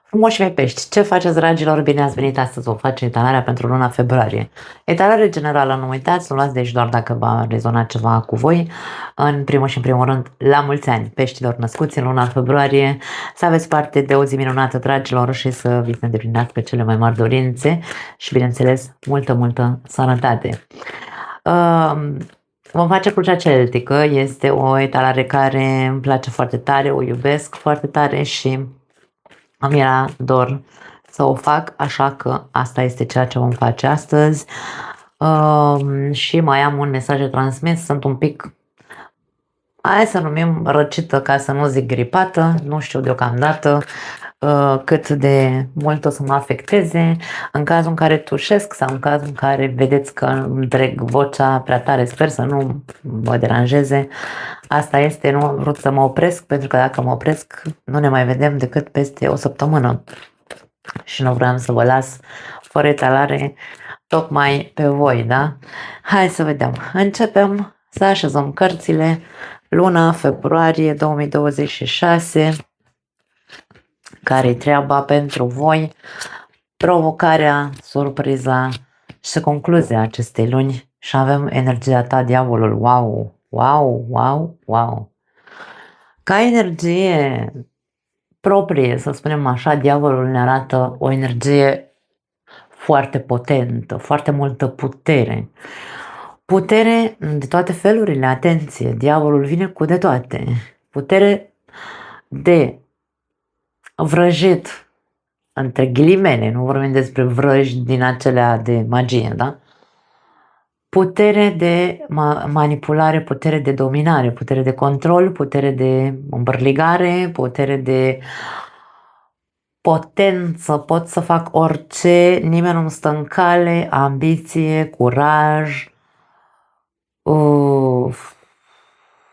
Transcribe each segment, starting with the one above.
Frumoși mei pești, ce faceți, dragilor? Bine ați venit astăzi, o face etalarea pentru luna februarie. Etalare generală, nu uitați, nu luați de aici doar dacă va rezona ceva cu voi. În primul și în primul rând, la mulți ani peștilor născuți în luna februarie, să aveți parte de o zi minunată, dragilor, și să vi se îndeplinească cele mai mari dorințe și, bineînțeles, multă sănătate. Vom face crucea celtică, este o etalare care îmi place foarte tare, o iubesc foarte tare și mi-era dor să o fac, așa că asta este ceea ce vom face astăzi. Și mai am un mesaj de transmis, sunt un pic, hai să numim răcită ca să nu zic gripată, nu știu deocamdată cât de mult o să mă afecteze. În cazul în care tușesc sau în cazul în care vedeți că îmi dreg vocea prea tare, sper să nu vă deranjeze. Asta este, nu am vrut să mă opresc, pentru că dacă mă opresc nu ne mai vedem decât peste o săptămână și nu vreau să vă las fără etalare tocmai pe voi, da? Hai să vedem. Începem să așezăm cărțile. Luna februarie 2026. Care-i treaba pentru voi? Provocarea, surpriza și concluzia acestei luni. Și avem energia ta, diavolul. Wow. Ca energie proprie, să spunem așa, diavolul ne arată o energie foarte potentă, foarte multă putere. Putere de toate felurile, atenție, diavolul vine cu de toate. Putere de vrăjit, între ghilimele, nu vorbim despre vrăji din acelea de magie, da? Putere de manipulare, putere de dominare, putere de control, putere de îmbărligare, putere de potență, pot să fac orice, nimeni nu-mi stă în cale, ambiție, curaj,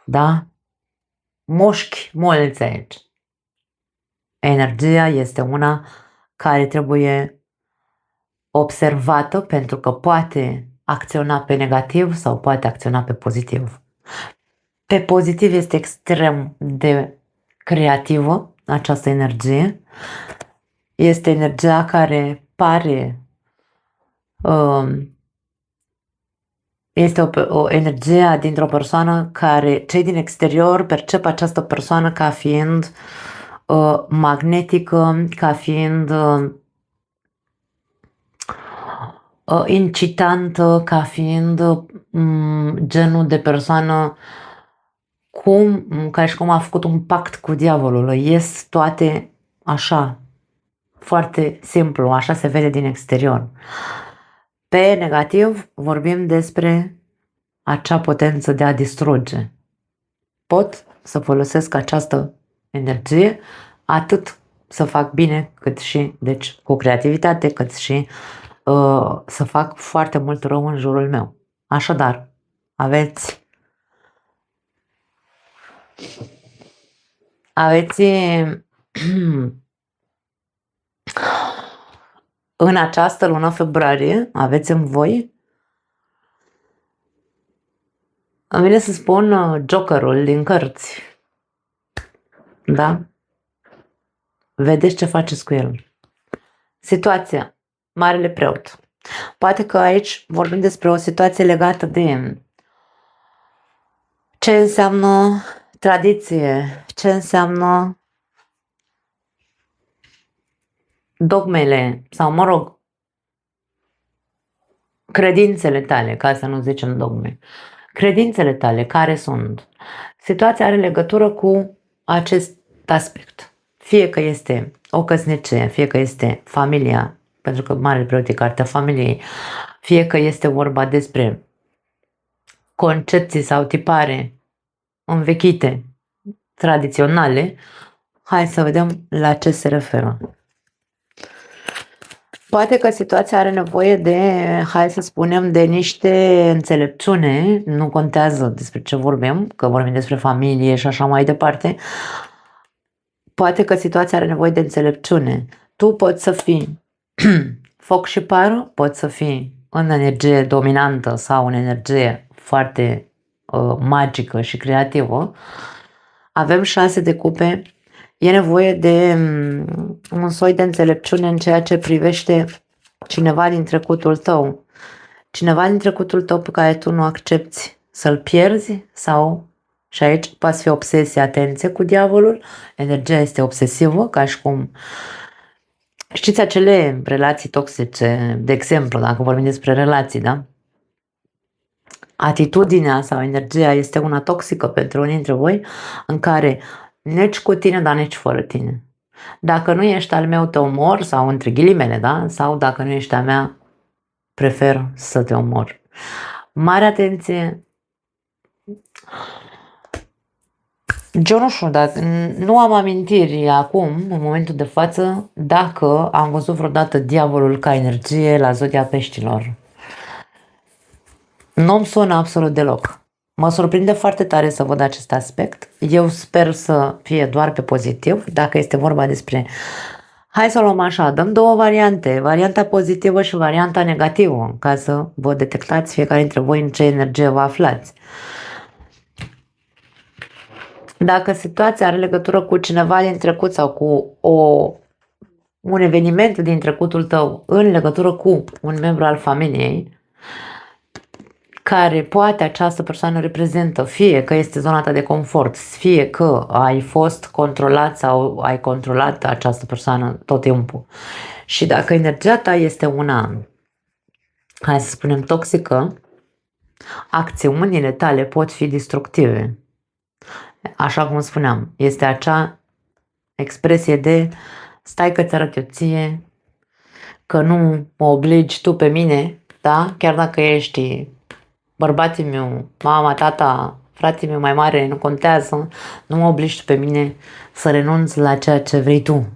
da? Mușchi mulți aici. Energia este una care trebuie observată pentru că poate acționa pe negativ sau poate acționa pe pozitiv. Pe pozitiv este extrem de creativă această energie. Este energia care pare, este o energie dintr-o persoană care cei din exterior percep această persoană ca fiind magnetică, ca fiind incitantă, ca fiind genul de persoană ca și cum a făcut un pact cu diavolul. Ies toate așa, foarte simplu, așa se vede din exterior. Pe negativ vorbim despre acea potență de a distruge. Pot să folosesc această energie atât să fac bine, cât și, deci, cu creativitate, cât și să fac foarte mult rău în jurul meu. Așadar, aveți în această lună februarie, aveți în voi, îmi vine să spun Jokerul din cărți. Da? Vedeți ce faceți cu el. Situația. Marele preot. Poate că aici vorbim despre o situație legată de ce înseamnă tradiție, ce înseamnă dogmele sau, mă rog, credințele tale, ca să nu zicem dogme. Credințele tale, care sunt? Situația are legătură cu acest aspect. Fie că este o căsnicie, fie că este familia, pentru că Marele Preot e cartea familiei, fie că este vorba despre concepții sau tipare învechite, tradiționale, hai să vedem la ce se referă. Poate că situația are nevoie de, hai să spunem, de niște înțelepciune, nu contează despre ce vorbim, că vorbim despre familie și așa mai departe. Poate că situația are nevoie de înțelepciune. Tu poți să fii foc și par, poți să fii în energie dominantă sau în energie foarte magică și creativă. Avem 6 de cupe. E nevoie de un soi de înțelepciune în ceea ce privește cineva din trecutul tău. Cineva din trecutul tău pe care tu nu accepti să-l pierzi sau, și aici poate fi obsesie, atenție cu diavolul, energia este obsesivă, ca și cum știți acele relații toxice, de exemplu, dacă vorbim despre relații, da? Atitudinea sau energia este una toxică pentru unii dintre voi, în care nici cu tine, dar nici fără tine. Dacă nu ești al meu, te omor, sau între ghilimele, da? Sau dacă nu ești a mea, prefer să te omor. Mare atenție! Eu nu știu, dacă nu am amintiri acum, în momentul de față, dacă am văzut vreodată diavolul ca energie la zodia peștilor. Nu-mi sună absolut deloc. Mă surprinde foarte tare să văd acest aspect. Eu sper să fie doar pe pozitiv. Dacă este vorba despre... Hai să luăm așa, dăm două variante. Varianta pozitivă și varianta negativă, ca să vă detectați fiecare dintre voi în ce energie vă aflați. Dacă situația are legătură cu cineva din trecut sau cu un eveniment din trecutul tău în legătură cu un membru al familiei, care poate această persoană reprezintă fie că este zona ta de confort, fie că ai fost controlat sau ai controlat această persoană tot timpul. Și dacă energia ta este una, hai să spunem, toxică, acțiunile tale pot fi destructive. Așa cum spuneam, este acea expresie de stai că ți arăt eu ție, că nu mă obligi tu pe mine, da? Chiar dacă ești bărbații meu, mama, tata, fratele meu mai mare, nu contează, nu mă obligi tu pe mine să renunț la ceea ce vrei tu.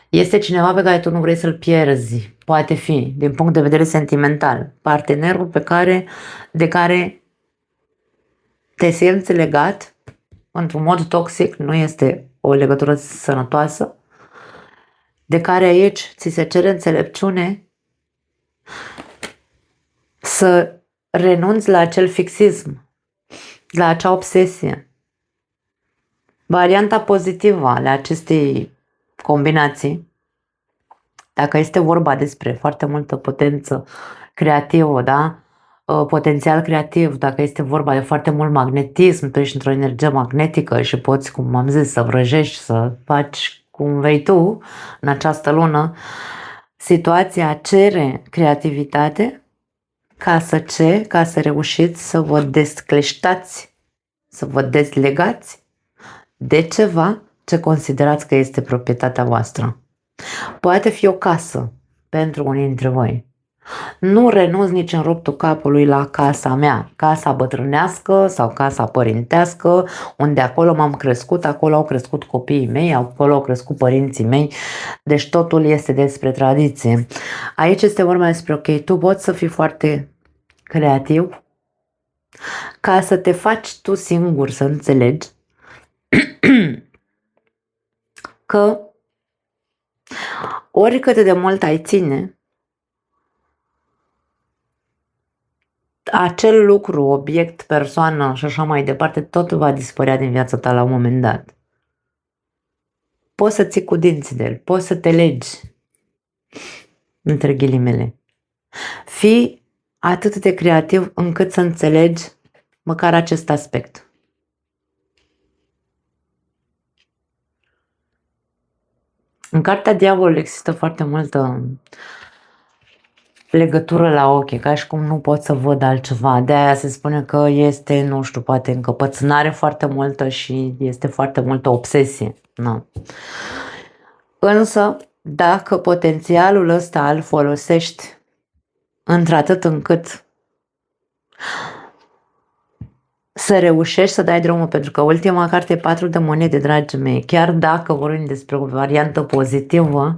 Este cineva pe care tu nu vrei să-l pierzi, poate fi, din punct de vedere sentimental, partenerul de care te simți legat într-un mod toxic, nu este o legătură sănătoasă, de care aici ți se cere înțelepciune să renunți la acel fixism, la acea obsesie. Varianta pozitivă ale acestei combinații, dacă este vorba despre foarte multă potență creativă, da? Potențial creativ, dacă este vorba de foarte mult magnetism, tu ești într-o energie magnetică și poți, cum am zis, să vrăjești, să faci cum vrei tu în această lună, situația cere creativitate ca să reușiți să vă descleștați, să vă dezlegați de ceva ce considerați că este proprietatea voastră. Poate fi o casă pentru unii dintre voi. Nu renunț nici în ruptul capului la casa mea, casa bătrânească sau casa părintească, unde acolo m-am crescut, acolo au crescut copiii mei, acolo au crescut părinții mei, deci totul este despre tradiție. Aici este vorba despre, ok, tu poți să fii foarte creativ ca să te faci tu singur să înțelegi că oricât de mult ai ține, acel lucru, obiect, persoană și așa mai departe, tot va dispărea din viața ta la un moment dat. Poți să ții cu dinții de el, poți să te legi, între ghilimele. Fii atât de creativ încât să înțelegi măcar acest aspect. În cartea Diavolului există foarte multă legătură la ochi, ca și cum nu pot să văd altceva. De-aia se spune că este, nu știu, poate încăpățânare foarte multă și este foarte multă obsesie. Nu. Însă, dacă potențialul ăsta îl folosești într-atât încât să reușești să dai drumul, pentru că ultima carte e 4 de monede, dragii mei, chiar dacă vorbim despre o variantă pozitivă,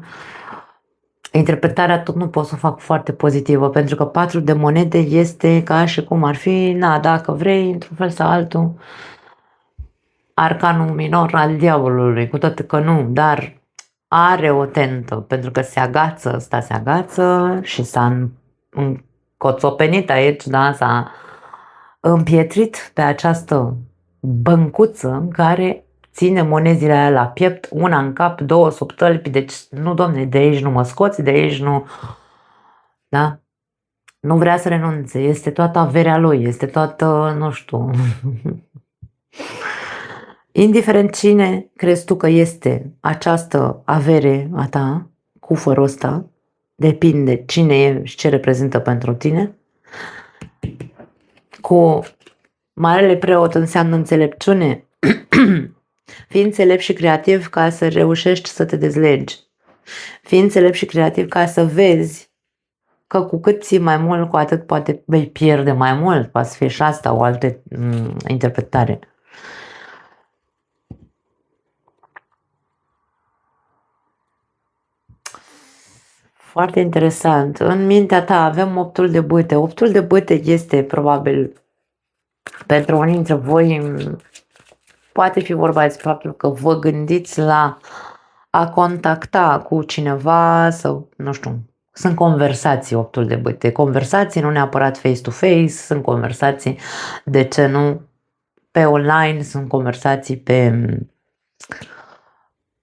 interpretarea tot nu pot să o fac foarte pozitivă, pentru că 4 de monede este ca și cum ar fi, na, dacă vrei, într-un fel sau altul, arcanul minor al diavolului, cu toate că nu, dar are o tentă, pentru că se agață și s-a încoțopenit aici, da, împietrit pe această băncuță în care ține monezile aia la piept, una în cap, două sub tălpi, deci nu, domne, de aici nu mă scoți, de aici nu, da? Nu vrea să renunțe, este toată averea lui, este toată, nu știu. Indiferent cine crezi tu că este această avere a ta, cufărul ăsta, depinde cine e și ce reprezintă pentru tine. Cu marele preot înseamnă înțelepciune, fii înțelept și creativ ca să reușești să te dezlegi. Fii înțelept și creativ ca să vezi că cu cât ții mai mult, cu atât poate vei pierde mai mult. Poate să fie și asta o altă interpretare. Foarte interesant. În mintea ta avem optul de bâte. Optul de bâte este probabil pentru unii dintre voi, poate fi vorba despre faptul că vă gândiți la a contacta cu cineva sau, nu știu, sunt conversații, optul de bâte. Conversații, nu neapărat face-to-face, sunt conversații, de ce nu, pe online, sunt conversații pe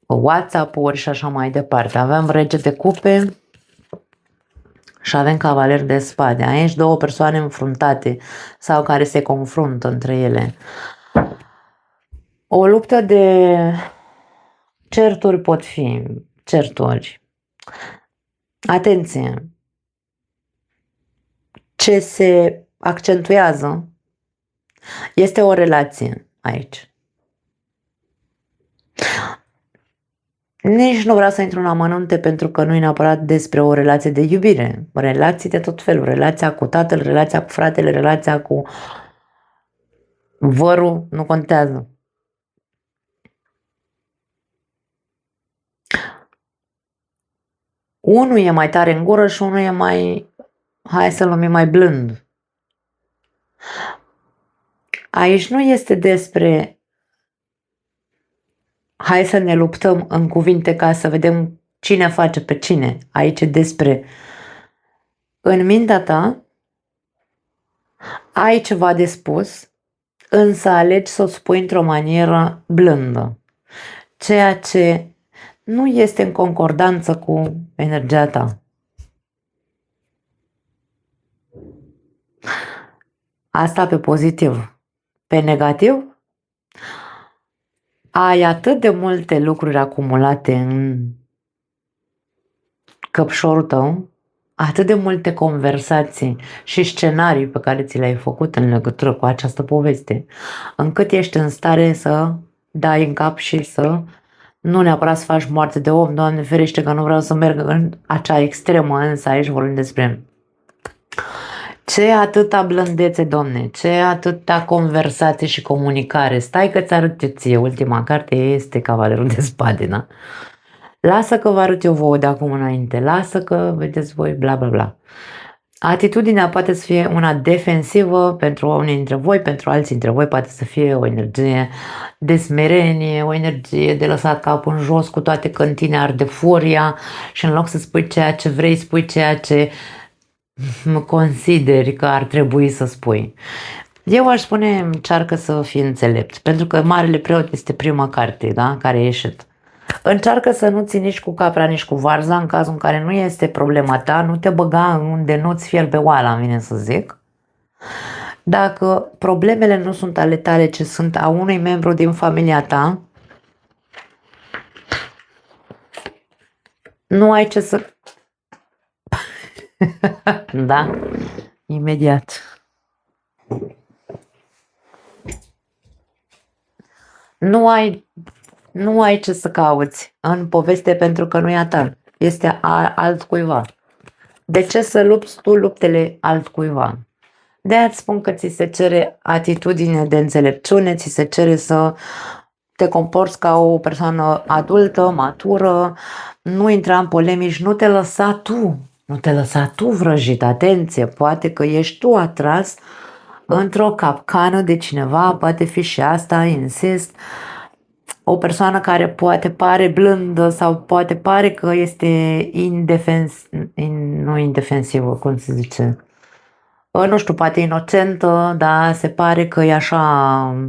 WhatsApp-uri și așa mai departe. Avem rege de cupe și avem cavaler de spade. Aici două persoane înfruntate sau care se confruntă între ele. O luptă de certuri pot fi, certuri. Atenție! Ce se accentuează este o relație aici. Nici nu vreau să intru în amănunte pentru că nu e neapărat despre o relație de iubire. Relații de tot felul. Relația cu tatăl, relația cu fratele, relația cu vărul, nu contează. Unul e mai tare în gură și unul e mai, hai să-l numim, mai blând. Aici nu este despre hai să ne luptăm în cuvinte ca să vedem cine face pe cine. Aici e despre în mintea ta ai ceva de spus, însă alegi să o spui într-o manieră blândă, ceea ce nu este în concordanță cu energia ta. Asta pe pozitiv. Pe negativ, ai atât de multe lucruri acumulate în căpșorul tău, atât de multe conversații și scenarii pe care ți le-ai făcut în legătură cu această poveste, încât ești în stare să dai în cap și să nu neapărat să faci moarte de om, Doamne ferește că nu vreau să merg în acea extremă, însă aici vorbim despre ce atâta blândețe, Doamne, ce atâta conversație și comunicare. Stai că ți arăt ție, ultima carte este Cavalerul de Spade, da? Lasă că vă arăt eu vouă de acum înainte, lasă că vedeți voi, bla bla bla. Atitudinea poate să fie una defensivă pentru unii dintre voi, pentru alții dintre voi poate să fie o energie de smerenie, o energie de lăsat capul în jos, cu toate că în tine arde furia și în loc să spui ceea ce vrei, spui ceea ce consideri că ar trebui să spui. Eu aș spune, încearcă să fii înțelept, pentru că Marele Preot este prima carte, da, care a ieșit. Încearcă să nu ții nici cu capra, nici cu varza, în cazul în care nu este problema ta, nu te băga unde nu-ți fierbe oala, îmi vine să zic. Dacă problemele nu sunt ale tale, ci sunt a unui membru din familia ta, nu ai ce să... Da? Imediat. Nu ai ce să cauți în poveste pentru că nu e a ta. Este altcuiva. De ce să lupți tu luptele altcuiva? De-aia îți spun că ți se cere atitudine de înțelepciune, ți se cere să te comporți ca o persoană adultă, matură, nu intra în polemici, nu te lăsa tu vrăjit. Atenție, poate că ești tu atras într-o capcană de cineva, poate fi și asta, insist, o persoană care poate pare blândă sau poate pare că este nu indefensivă, cum se zice, nu știu, poate inocentă, dar se pare că e așa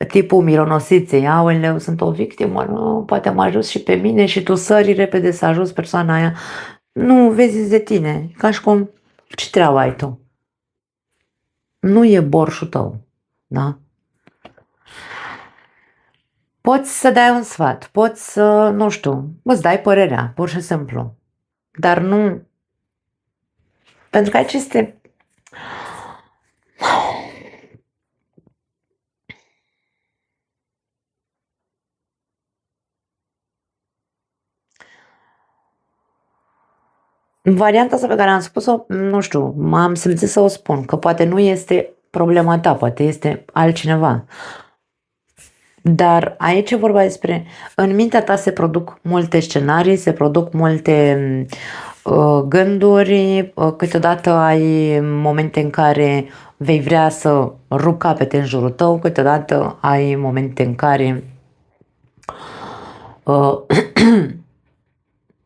tipul mironosiței. Aoleu, sunt o victimă, nu, poate am ajuns și pe mine și tu sări repede să ajungi persoana aia. Nu, vezi de tine, ca și cum, ce treabă ai tu? Nu e borșul tău, da? Poți să dai un sfat, poți să, nu știu, îți dai părerea, pur și simplu. Dar nu, pentru că aici este varianta asta pe care am spus-o, nu știu, m-am simțit să o spun, că poate nu este problema ta, poate este altcineva. Dar aici e vorba despre, în mintea ta se produc multe scenarii, se produc multe gânduri, câteodată ai momente în care vei vrea să rup capete în jurul tău, câteodată ai momente în care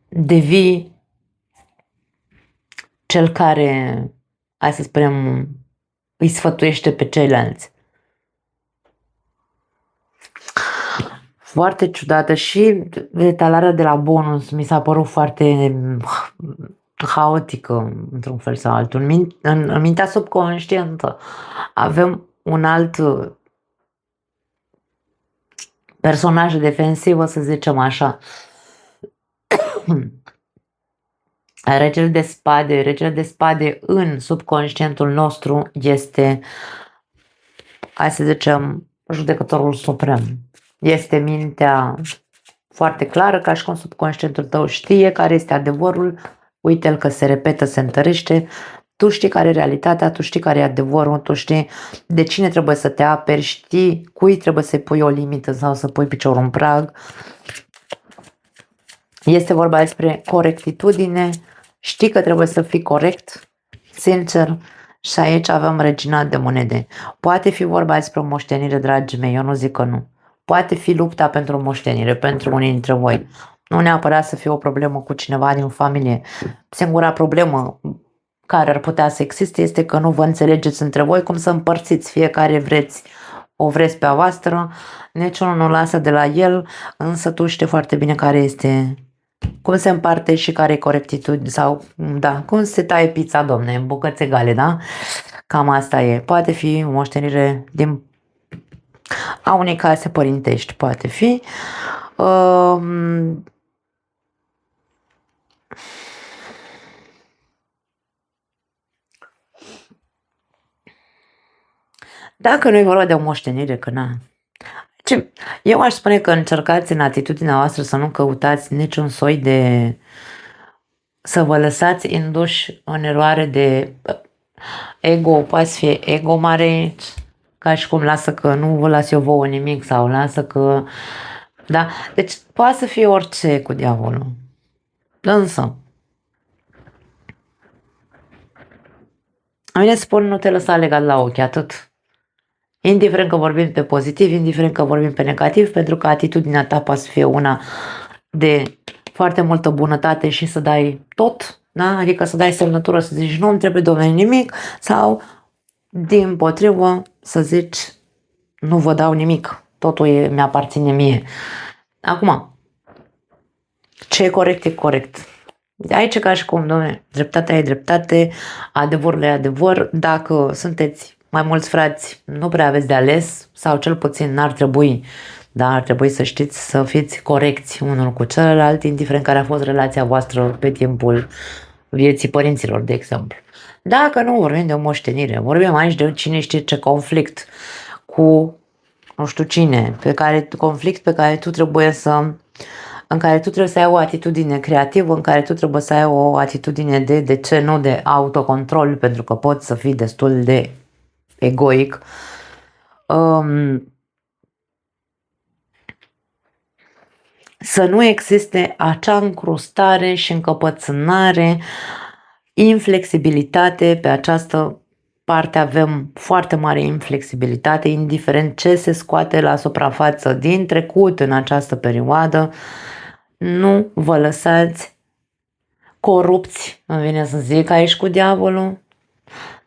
devii cel care, hai să spunem, îi sfătuiește pe ceilalți. Foarte ciudată și etalarea de la bonus mi s-a părut foarte haotică, într-un fel sau altul. În mintea subconștientă avem un alt personaj defensiv, să zicem așa. Regele de spade în subconștientul nostru este, hai să zicem, judecătorul suprem. Este mintea foarte clară, ca și cum subconștientul tău știe care este adevărul, uite-l că se repetă, se întărește, tu știi care e realitatea, tu știi care e adevărul, tu știi de cine trebuie să te aperi, știi cui trebuie să-i pui o limită sau să pui piciorul în prag. Este vorba despre corectitudine, știi că trebuie să fii corect, sincer, și aici avem regina de monede. Poate fi vorba despre o moștenire, dragii mei, eu nu zic că nu. Poate fi lupta pentru o moștenire, pentru unii dintre voi. Nu neapărat să fie o problemă cu cineva din familie. Singura problemă care ar putea să existe este că nu vă înțelegeți între voi cum să împărțiți. Fiecare o vreți pe a voastră, niciunul nu lasă de la el, însă tu știi foarte bine care este, cum se împarte și care e corectitudine sau, da, cum se taie pizza, domne, în bucăți egale, da? Cam asta e. Poate fi o moștenire a unei case părintești, poate fi. Dacă nu e vorba de o moștenire, că na. Eu aș spune că încercați în atitudinea voastră să nu căutați niciun soi de, să vă lăsați induși în eroare de ego, poate să fie ego mare, ca și cum lasă că nu vă las eu vouă nimic sau lasă că, da, deci poate să fie orice cu diavolul. Însă, am vine spun, nu te lăsa legat la ochi, atât. Indiferent că vorbim pe pozitiv, indiferent că vorbim pe negativ, pentru că atitudinea ta poate să fie una de foarte multă bunătate și să dai tot, da? Adică să dai semnătură, să zici nu îmi trebuie, Doamne, nimic, sau dimpotrivă să zici nu vă dau nimic, totul mi-aparține mie. Acum, ce e corect, e corect. Aici ca și cum, Doamne, dreptatea e dreptate, adevărul e adevăr, dacă sunteți mai mulți frați, nu prea aveți de ales, sau cel puțin n-ar trebui, dar ar trebui să știți să fiți corecți unul cu celălalt, indiferent care a fost relația voastră pe timpul vieții părinților, de exemplu. Dacă nu vorbim de o moștenire, vorbim aici de cine știe ce conflict cu nu știu cine, conflict pe care tu trebuie în care tu trebuie să ai o atitudine creativă, în care tu trebuie să ai o atitudine de ce nu, de autocontrol, pentru că poți să fii destul de egoic. Să nu existe acea încrustare și încăpățânare, inflexibilitate. Pe această parte avem foarte mare inflexibilitate, indiferent ce se scoate la suprafață din trecut în această perioadă. Nu vă lăsați corupți, îmi vine să zic, aici cu diavolul.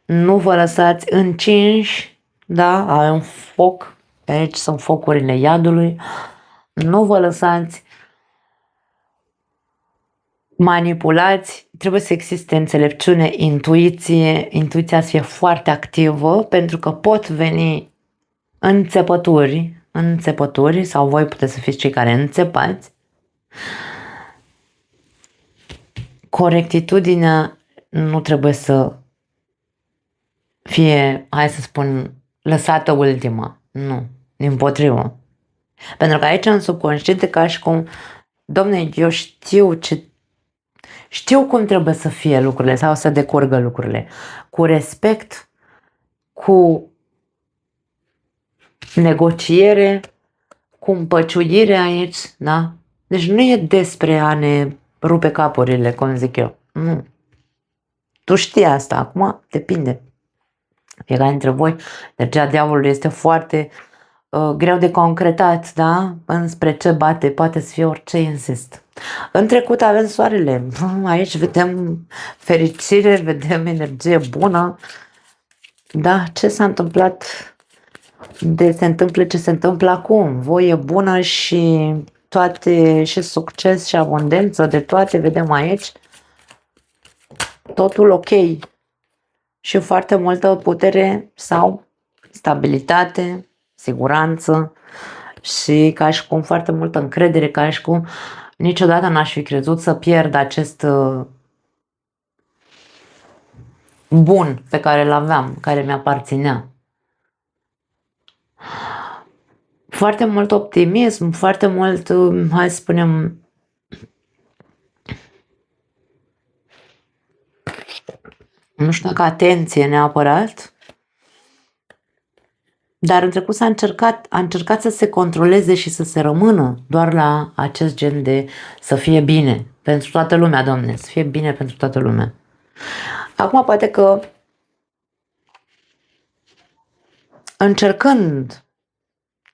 Nu vă lăsați încinși, da? Avem foc, aici sunt focurile iadului. Nu vă lăsați manipulați, trebuie să existe înțelepciune, intuiție, intuiția să fie foarte activă, pentru că pot veni înțepături, sau voi puteți să fiți cei care înțepați. Corectitudinea nu trebuie să fie, hai să spun, lăsată ultima. Nu, dimpotrivă. Pentru că aici în subconștient e ca și cum, domne, eu știu cum trebuie să fie lucrurile sau să decurgă lucrurile. Cu respect, cu negociere, cu împăciuire aici, da? Deci nu e despre a ne rupe capurile, cum zic eu. Nu. Tu știi asta, acum depinde. Fiecare dintre voi, energia diavolului este foarte greu de concretat, da? Înspre ce bate, poate să fie orice, insist. În trecut avem soarele, aici vedem fericire, vedem energie bună. Da, ce s-a întâmplat? Se întâmplă ce se întâmplă acum. Voie bună și toate, și succes și abundență, de toate vedem aici. Totul ok. Și foarte multă putere sau stabilitate, siguranță și ca și cum foarte multă încredere, ca și cum niciodată n-aș fi crezut să pierd acest bun pe care îl aveam, care mi-aparținea. Foarte mult optimism, foarte mult, hai să spunem, nu știu dacă atenție neapărat, dar în trecut a încercat să se controleze și să se rămână doar la acest gen de să fie bine pentru toată lumea, Doamne, să fie bine pentru toată lumea. Acum poate că încercând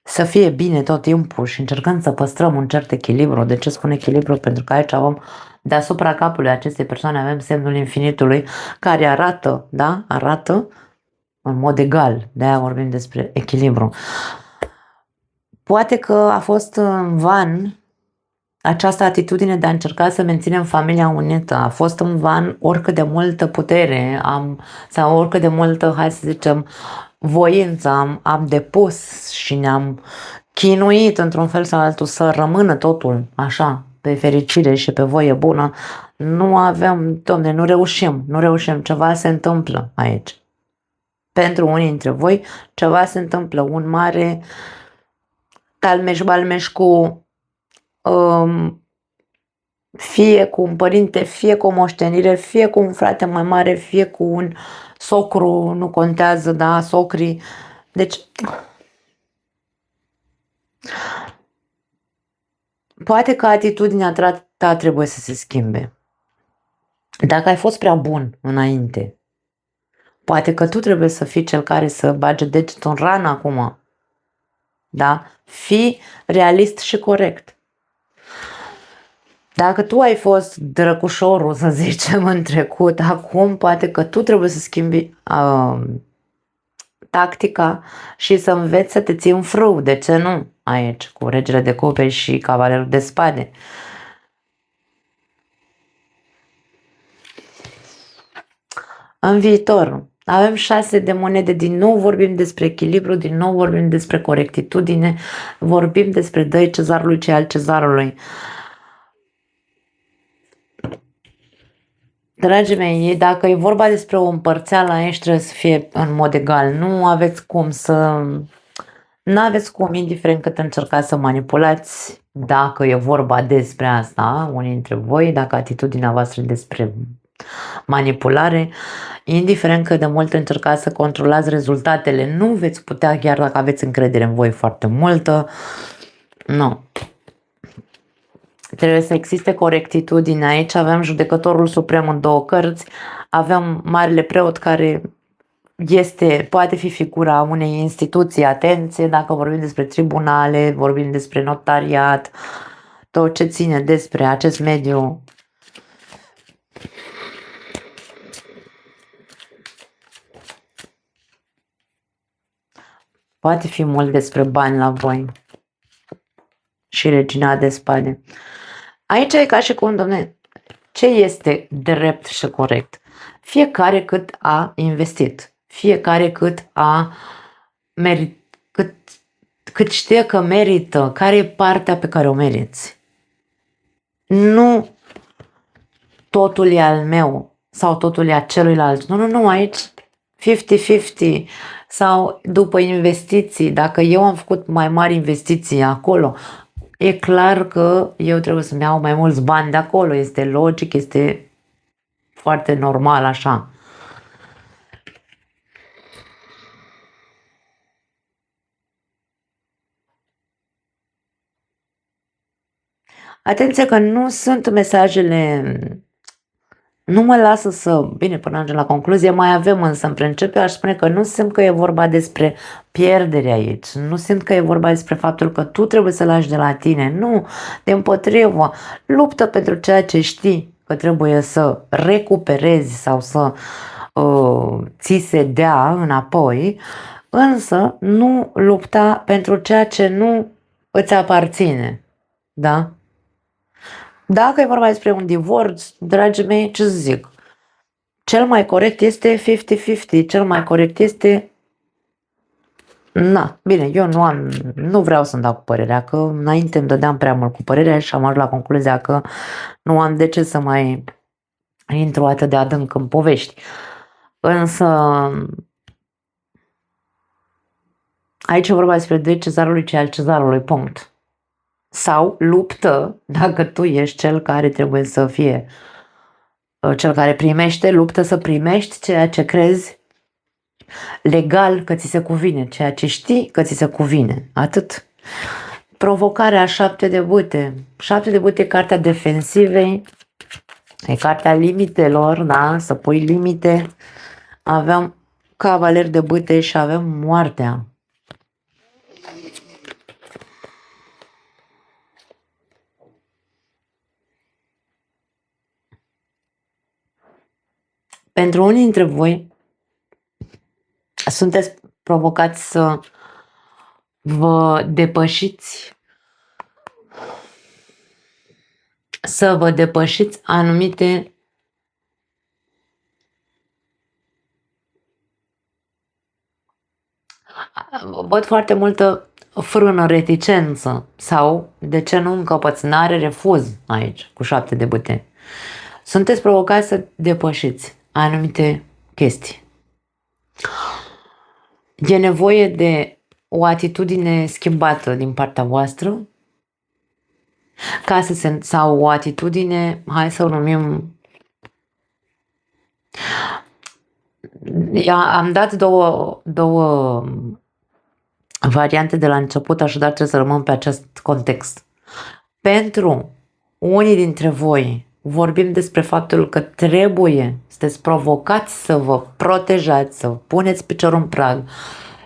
să fie bine tot timpul și încercând să păstrăm un cert echilibru, de ce spun echilibru? Pentru că aici avem deasupra capului acestei persoane avem semnul infinitului care arată, da? Arată în mod egal, de-aia vorbim despre echilibru. Poate că a fost în van această atitudine de a încerca să menținem familia unită, a fost în van oricât de multă putere sau oricât de multă, hai să zicem, voință am depus și ne-am chinuit într-un fel sau altul să rămână totul așa, pe fericire și pe voie bună. Nu avem, domne, nu reușim, ceva se întâmplă aici. Pentru unii dintre voi, ceva se întâmplă, un mare talmeș-balmeș cu fie cu un părinte, fie cu o moștenire, fie cu un frate mai mare, fie cu un socru, nu contează, da, socrii. Deci, poate că atitudinea ta trebuie să se schimbe. Dacă ai fost prea bun înainte, poate că tu trebuie să fii cel care să bage degetul în rană acum. Da? Fii realist și corect. Dacă tu ai fost drăcușorul, să zicem, în trecut, acum poate că tu trebuie să schimbi tactica și să înveți să te ții în frâu. De ce nu? Aici, cu regele de cupe și cavalerul de spade. În viitor, avem 6 de monede, din nou vorbim despre echilibru, din nou vorbim despre corectitudine, vorbim despre dă-i cezarului ce al cezarului. Dragii mei, dacă e vorba despre o împărțeală aici, trebuie să fie în mod egal. Nu aveți cum, indiferent cât încercați să manipulați, dacă e vorba despre asta, unii dintre voi, dacă atitudinea voastră e despre manipulare, indiferent cât de mult încercați să controlați rezultatele, nu veți putea, chiar dacă aveți încredere în voi foarte multă. Nu. Trebuie să existe corectitudine. Aici avem judecătorul suprem în 2 cărți, avem marele preot care poate fi figura unei instituții, atenție, dacă vorbim despre tribunale, vorbim despre notariat, tot ce ține despre acest mediu. Poate fi mult despre bani la voi. Și regina de spade. Aici e ca și cum, domne, ce este drept și corect? Fiecare cât a investit. Fiecare cât a cât știe că merită, care e partea pe care o meriți. Nu totul e al meu sau totul e a celuilalt. Nu, aici 50-50 sau după investiții. Dacă eu am făcut mai mari investiții acolo, e clar că eu trebuie să-mi iau mai mulți bani de acolo. Este logic, este foarte normal așa. Atenție că nu sunt mesajele, nu mă lasă să, bine, până ajungem la concluzie, mai avem însă în principiu, aș spune că nu simt că e vorba despre pierdere aici, nu simt că e vorba despre faptul că tu trebuie să lași de la tine, nu, dimpotrivă, luptă pentru ceea ce știi că trebuie să recuperezi sau să ți se dea înapoi, însă nu lupta pentru ceea ce nu îți aparține, da? Dacă e vorba despre un divorț, dragii mei, ce să zic? Cel mai corect este 50-50, cel mai corect este... Na, bine, eu nu vreau să-mi dau cu părerea, că înainte îmi dădeam prea mult cu părerea și am ajuns la concluzia că nu am de ce să mai intru atât de adânc în povești. Însă aici e vorba despre de cezarului ce al cezarului, punct. Sau luptă, dacă tu ești cel care trebuie să fie cel care primește, luptă să primești ceea ce crezi legal că ți se cuvine, ceea ce știi că ți se cuvine. Atât. Provocarea 7 de bâte. 7 de bâte e cartea defensivei, e cartea limitelor, da? Să pui limite. Aveam cavaler de bâte și avem moartea. Pentru unii dintre voi sunteți provocați să vă depășiți anumite văd foarte multă frână, reticență sau, de ce nu, încăpățânare, refuz aici, cu 7 de bâte. Sunteți provocați să depășiți anumite chestii. E nevoie de o atitudine schimbată din partea voastră sau o atitudine, hai să o numim, am dat două variante de la început, așadar trebuie să rămân pe acest context. Pentru unii dintre voi vorbim despre faptul că sunteți provocați să vă protejați, să puneți piciorul în prag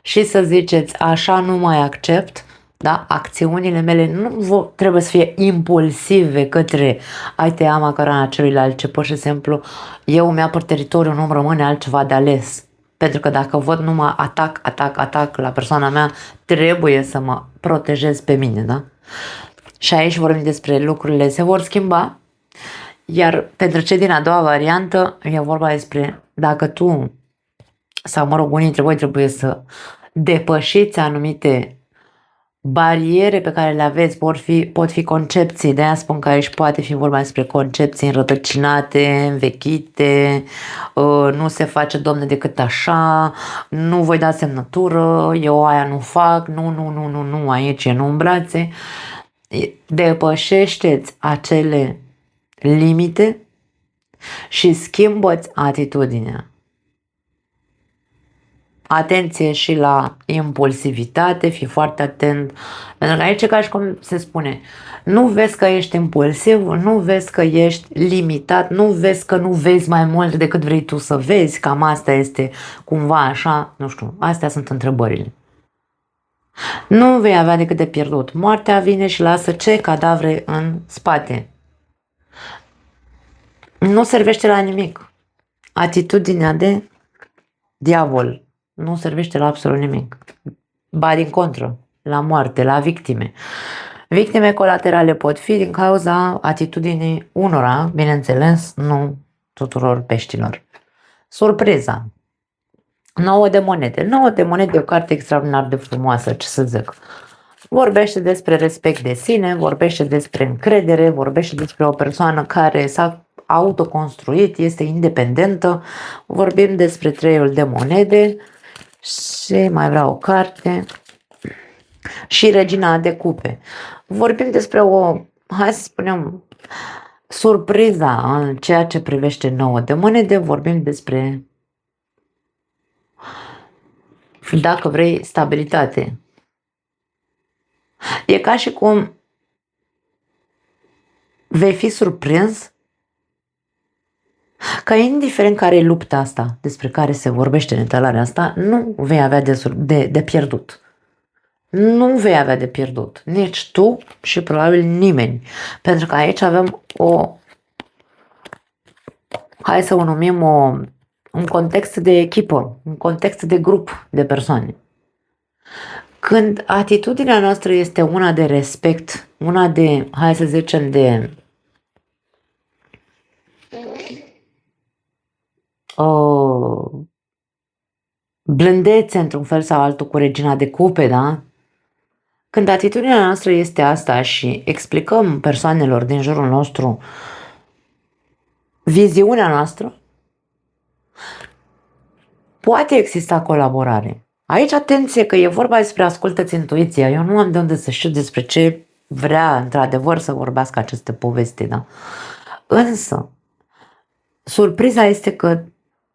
și să ziceți așa nu mai accept, da? Acțiunile mele nu trebuie să fie impulsive către ai te ama cărana celuilalt, ce pur și simplu eu îmi apăr teritoriul, nu-mi rămâne altceva de ales. Pentru că dacă văd numai atac la persoana mea, trebuie să mă protejez pe mine, da? Și aici vorbim despre lucrurile se vor schimba, iar pentru cei din a doua variantă e vorba despre dacă tu sau mă rog, unii dintre voi trebuie să depășiți anumite bariere pe care le aveți, pot fi concepții, de aia spun că aici poate fi vorba despre concepții înrătăcinate, învechite, nu se face, domne, decât așa, nu voi da semnătură, eu aia nu fac, nu, aici e nu în brațe. Depășește-ți acele limite și schimbă-ți atitudinea. Atenție și la impulsivitate, fii foarte atent, pentru că aici e ca și cum se spune, nu vezi că ești impulsiv, nu vezi că ești limitat, nu vezi că nu vezi mai mult decât vrei tu să vezi, cam asta este cumva așa, nu știu, astea sunt întrebările. Nu vei avea decât de pierdut. Moartea vine și lasă ce? Cadavre în spate. Nu servește la nimic. Atitudinea de diavol nu servește la absolut nimic. ba din contră, la moarte, la victime. Victime colaterale pot fi din cauza atitudinii unora, bineînțeles, nu tuturor peștilor. Surpriza. 9 de monede. 9 de monede e o carte extraordinar de frumoasă, ce să zic. Vorbește despre respect de sine, vorbește despre încredere, vorbește despre o persoană care s-a autoconstruit, este independentă. Vorbim despre 3 de monede și mai vreau o carte. Și regina de cupe. Vorbim despre o, hai să spunem, surpriza în ceea ce privește 9 de monede. Vorbim despre, dacă vrei, stabilitate. E ca și cum vei fi surprins că indiferent care e lupta asta despre care se vorbește în etalarea asta, nu vei avea de pierdut. Nu vei avea de pierdut. Nici tu și probabil nimeni. Pentru că aici avem hai să o numim un context de echipă, un context de grup de persoane. Când atitudinea noastră este una de respect, una de, hai să zicem, de blândețe într-un fel sau altul cu regina de cupe, da? Când atitudinea noastră este asta și explicăm persoanelor din jurul nostru viziunea noastră, poate exista colaborare. Aici atenție că e vorba despre ascultă-ți intuiția. Eu nu am de unde să știu despre ce vrea într-adevăr să vorbească aceste povesti, da? Însă, surpriza este că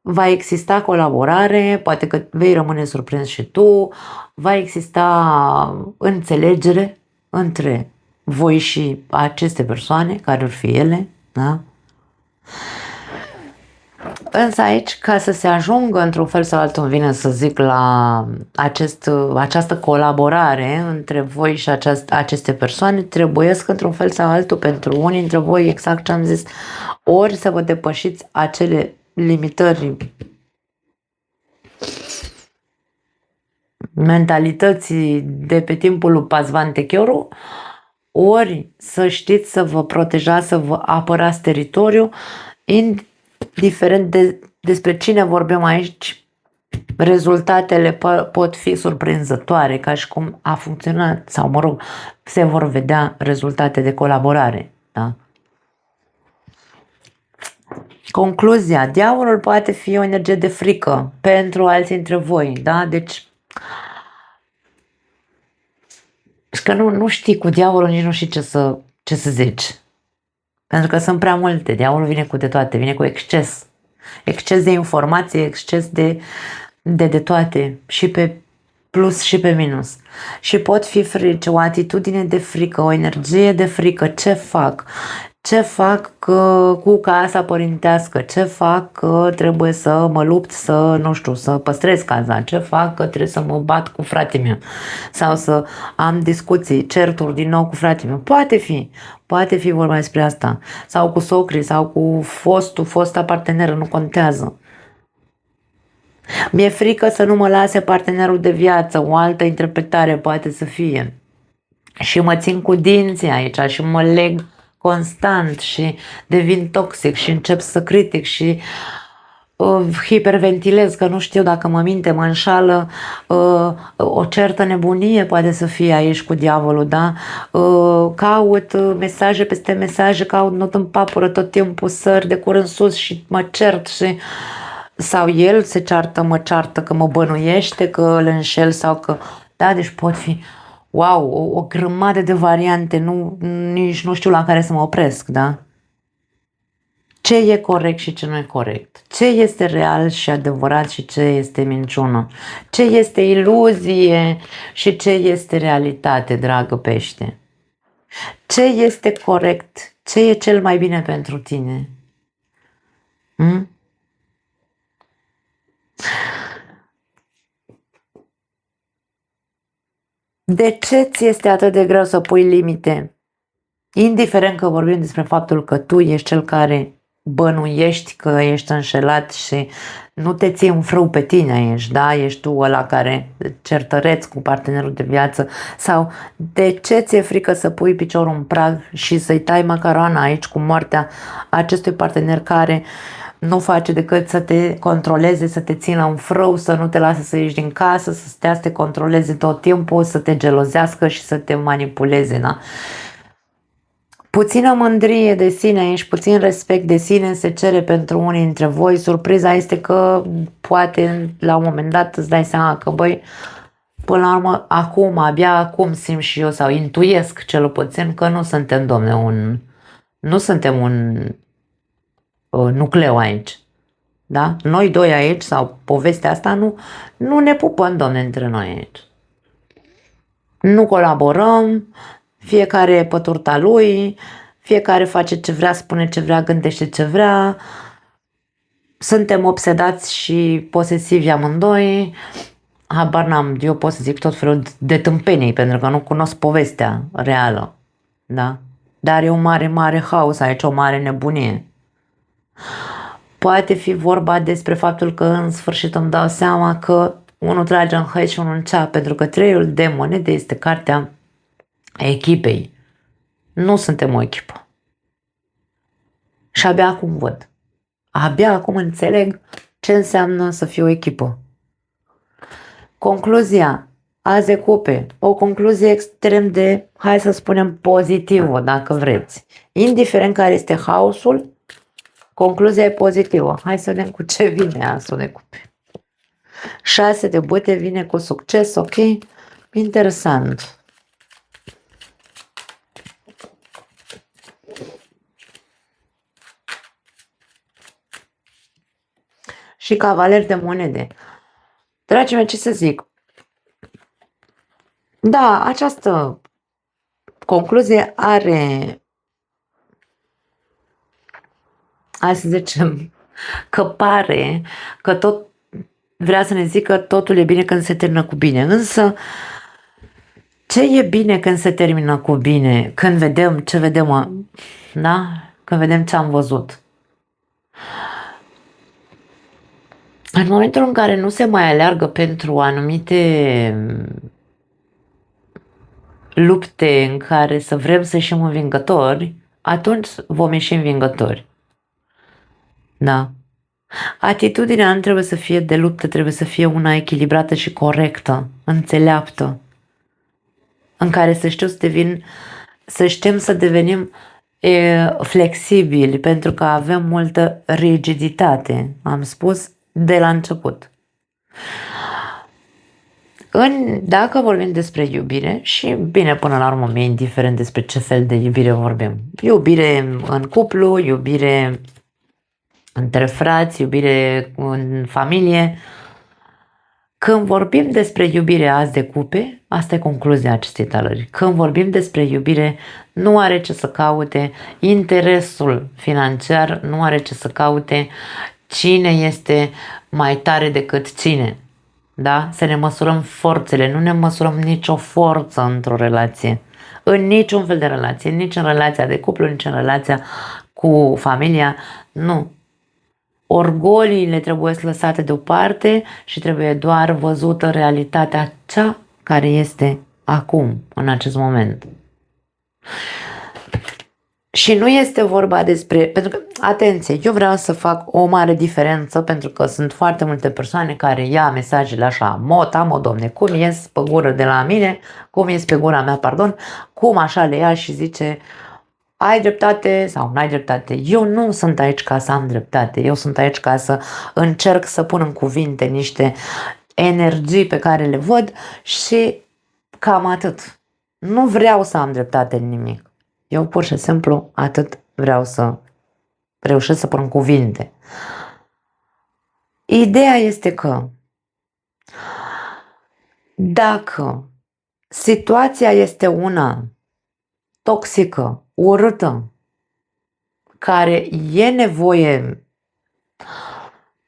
va exista colaborare, poate că vei rămâne surprins și tu, va exista înțelegere între voi și aceste persoane, care or fi ele, da? Însă aici, ca să se ajungă într-un fel sau altul, îmi vine să zic, la această colaborare între voi și aceste persoane, trebuiesc într-un fel sau altul pentru unii dintre voi, exact ce am zis, ori să vă depășiți acele limitări mentalității de pe timpul lui Pazvan Techioru, ori să știți să vă protejați, să vă apărați teritoriul, indiferent despre cine vorbim aici, rezultatele pot fi surprinzătoare, ca și cum a funcționat, sau mă rog, se vor vedea rezultate de colaborare. Da? Concluzia, diavolul poate fi o energie de frică pentru alții dintre voi, da? Deci, și că nu știi cu diavolul, nici nu știi ce să zici. Pentru că sunt prea multe, diavolul vine cu de toate, vine cu exces. Exces de informație, exces de toate, și pe plus și pe minus. Și pot fi frici, o atitudine de frică, o energie de frică. Ce fac? Ce fac cu casa părintească? Ce fac că trebuie să mă lupt să, nu știu, să păstrez casa? Ce fac că trebuie să mă bat cu fratele meu? Sau să am discuții, certuri din nou cu fratele meu? Poate fi vorba despre asta. Sau cu socrii, sau cu fosta parteneră, nu contează. Mi-e frică să nu mă lase partenerul de viață, o altă interpretare poate să fie. Și mă țin cu dinții aici și mă leg constant și devin toxic și încep să critic și hiperventilez, că nu știu dacă mă minte, mă înșală, o certă nebunie poate să fie aici cu diavolul, da? Caut mesaje peste mesaje, caut not în papură tot timpul, sări de cur în sus și mă cert și... Sau el se ceartă, mă ceartă că mă bănuiește, că îl înșel sau că... Da, deci pot fi... Wow, o grămadă de variante, nici nu știu la care să mă opresc, da? Ce e corect și ce nu e corect? Ce este real și adevărat și ce este minciună? Ce este iluzie și ce este realitate, dragă pește? Ce este corect? Ce e cel mai bine pentru tine? De ce ți este atât de greu să pui limite? Indiferent că vorbim despre faptul că tu ești cel care bănuiești că ești înșelat și nu te ții în frâu pe tine aici, da? Ești tu ăla care certăreți cu partenerul de viață sau de ce ți-e frică să pui piciorul în prag și să-i tai macarona aici cu moartea acestui partener care nu face decât să te controleze, să te țină în frâu, să nu te lasă să ieși din casă, să stea să te controleze tot timpul, să te gelozească și să te manipuleze, da? Puțină mândrie de sine aici, puțin respect de sine se cere pentru unii dintre voi. Surpriza este că poate la un moment dat îți dai seama că băi, până la urmă, acum, abia acum simt și eu sau intuiesc cel puțin că nu suntem, domne, nu suntem un nucleu aici. Da? Noi doi aici sau povestea asta nu ne pupăm, domne, între noi aici. Nu colaborăm, fiecare e pe turta lui, fiecare face ce vrea, spune ce vrea, gândește ce vrea, suntem obsedați și posesivi amândoi, habar n-am, eu pot să zic tot felul de tâmpenii, pentru că nu cunosc povestea reală, da? Dar e un mare, mare haos aici, o mare nebunie. Poate fi vorba despre faptul că în sfârșit îmi dau seama că unul trage în hăi și unul în cea, pentru că treiul de monede este cartea echipei. Nu suntem o echipă. Și abia acum văd. Abia acum înțeleg ce înseamnă să fie o echipă. Concluzia, azi de cupe, o concluzie extrem de, hai să spunem, pozitivă, dacă vreți. Indiferent care este haosul, concluzia e pozitivă. Hai să vedem cu ce vine asul de cupe. 6 de bâte vine cu succes, ok? Interesant. Și cavaler de monede. Dragii mei, ce să zic? Da, această concluzie are, hai să zicem, că pare că tot vrea să ne zică totul e bine când se termină cu bine. Însă, ce e bine când se termină cu bine? Când vedem ce vedem, da? Când vedem ce am văzut. În momentul în care nu se mai aleargă pentru anumite lupte în care să vrem să ieșim învingători, atunci vom ieși învingători. Da. Atitudinea nu trebuie să fie de luptă, trebuie să fie una echilibrată și corectă, înțeleaptă, în care să știm să devenim flexibili, pentru că avem multă rigiditate, am spus de la început. Dacă vorbim despre iubire, și bine, până la urmă mi-e indiferent despre ce fel de iubire vorbim. Iubire în cuplu, iubire între frați, iubire în familie. Când vorbim despre iubire azi de cupe, asta e concluzia acestei talări. Când vorbim despre iubire, nu are ce să caute interesul financiar, nu are ce să caute cine este mai tare decât cine. Da? Să ne măsurăm forțele, nu ne măsurăm nicio forță într-o relație. În niciun fel de relație, nici în relația de cuplu, nici în relația cu familia, nu. Orgoliile trebuie lăsate deoparte și trebuie doar văzută realitatea cea care este acum, în acest moment. Și nu este vorba despre, pentru că, atenție, eu vreau să fac o mare diferență, pentru că sunt foarte multe persoane care ia mesajele așa, mot, domne, cum ies pe gură de la mine, cum ies pe gura mea, pardon, cum așa le ia și zice, ai dreptate sau nu ai dreptate. Eu nu sunt aici ca să am dreptate, eu sunt aici ca să încerc să pun în cuvinte niște energii pe care le văd și cam atât. Nu vreau să am dreptate în nimic. Eu pur și simplu atât vreau să reușesc să pun în cuvinte. Ideea este că dacă situația este una toxică, urâtă, care e nevoie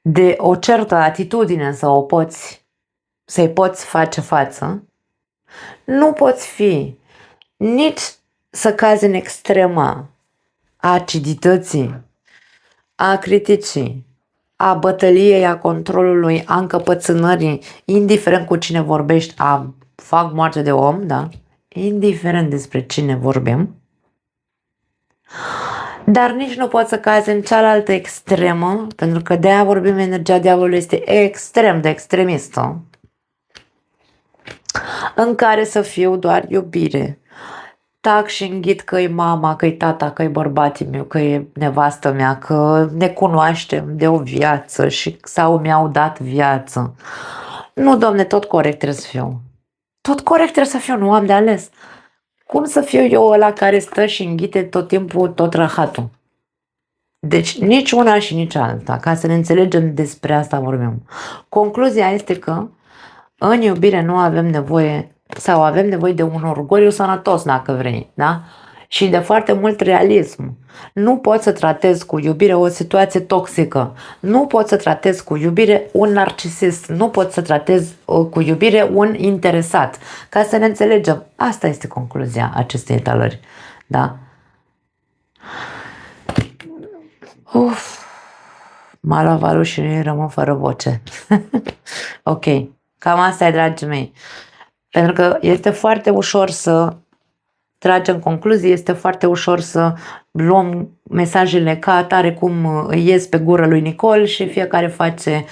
de o certă atitudine să-i poți face față, nu poți fi nici să cazi în extrema acidității, a criticii, a bătăliei, a controlului, a încăpățânării, indiferent cu cine vorbești, a fac moarte de om, da? Indiferent despre cine vorbim, dar nici nu poți să cazi în cealaltă extremă, pentru că de-aia vorbim, energia diavolului este extrem de extremistă, în care să fiu doar iubire. Tac și înghit că-i mama, că-i tata, că-i bărbații meu, că e nevastă mea, că ne cunoaștem de o viață sau mi-au dat viață. Nu, domne, tot corect trebuie să fiu. Tot corect trebuie să fiu, nu am de ales. Cum să fiu eu ăla care stă și înghite tot timpul tot rahatul? Deci nici una și nici alta, ca să ne înțelegem, despre asta vorbim. Concluzia este că în iubire nu avem nevoie sau avem nevoie de un orgoliu sănătos, dacă vrei, da? Și de foarte mult realism. Nu poți să tratezi cu iubire o situație toxică. Nu poți să tratezi cu iubire un narcisist. Nu poți să tratezi cu iubire un interesat. Ca să ne înțelegem. Asta este concluzia acestei etalări. Da? Uf, m-a luat valul și rămân fără voce. Ok, cam asta e, dragii mei. Pentru că este foarte ușor să tragem concluzii, este foarte ușor să luăm mesajele ca atare cum îi ies pe gură lui Nicol și fiecare face,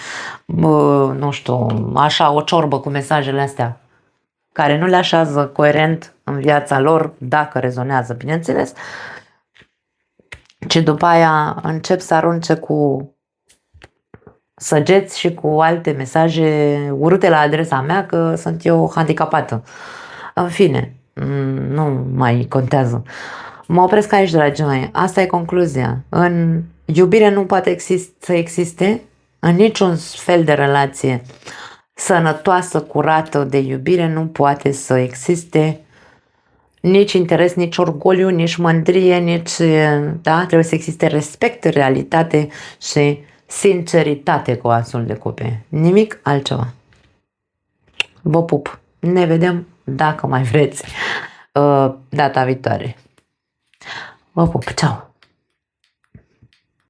nu știu, așa o ciorbă cu mesajele astea, care nu le așează coerent în viața lor, dacă rezonează, bineînțeles, ci după aia încep să arunce cu săgeți și cu alte mesaje urâte la adresa mea că sunt eu handicapată. În fine, nu mai contează. Mă opresc aici, dragii mei. Asta e concluzia. În iubire nu poate să existe în niciun fel de relație sănătoasă, curată de iubire, nu poate să existe nici interes, nici orgoliu, nici mândrie, nici, da, trebuie să existe respect, realitate și sinceritate cu astfel de copii. Nimic altceva. Vă pup. Ne vedem, dacă mai vreți, data viitoare. Vă pup. Ceau!